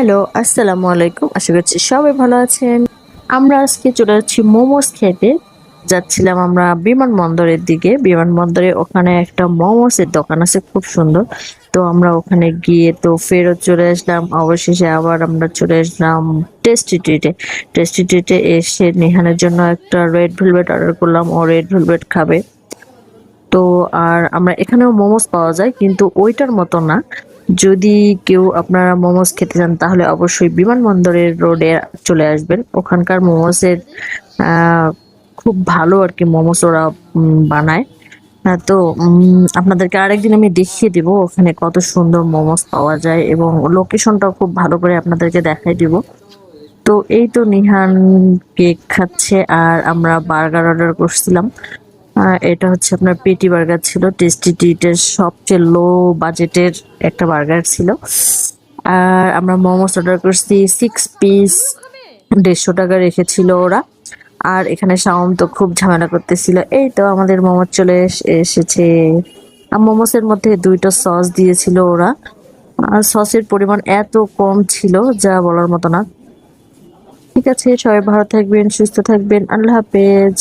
Hello, আসসালামু আলাইকুম। আশা করছি সবাই ভালো আছেন। আমরা আজকে চলে যাচ্ছি মোমোস খেতে। যাচ্ছিলাম আমরা বিমানবন্দরের দিকে। বিমানবন্দরে ওখানে একটা মোমোসের দোকান আছে খুব সুন্দর। তো আমরা ওখানে গিয়ে তো ফেরত চলে আসলাম। অবশেষে আবার আমরা চলে আসলাম টেস্টি ট্রিটে। টেস্টি ট্রিটে এসে নিহানের জন্য একটা রেড ভেলভেট অর্ডার করলাম। ও রেড ভেলভেট খাবে। তো আর আমরা এখানেও মোমোস পাওয়া যায় কিন্তু ওইটার মতো না। যদি কেউ আপনারা মোমোস খেতে চান তাহলে অবশ্যই বিমানবন্দরের রোডে চলে আসবেন। ওখানকার মোমোসের আহ খুব ভালো আর কি মোমোস ওরা বানায়। তো আপনাদেরকে আরেকদিন আমি দেখিয়ে দিব ওখানে কত সুন্দর মোমোস পাওয়া যায় এবং লোকেশনটাও খুব ভালো করে আপনাদেরকে দেখাই দিব। তো এই তো নিহান কেক খাচ্ছে আর আমরা বার্গার অর্ডার করছিলাম। এটা হচ্ছে আপনার পেটি বার্গার ছিল। টেস্টি ট্রিটের সবচেয়ে লো বাজেটের একটা বার্গার ছিল। আর আমরা মোমোস অর্ডার করছি 6 পিস, 150 টাকা রেখেছিল ওরা। আর এখানে শাওন তো খুব ঝামেলা করতেছিল। এই তো আমাদের মোমোস চলে এসেছে। আর মোমোসের মধ্যে 2টা সস দিয়েছিল ওরা। আর সসের পরিমাণ এত কম ছিল যা বলার মতো না। ঠিক আছে, সবাই ভালো থাকবেন, সুস্থ থাকবেন। আল্লাহ হাফেজ।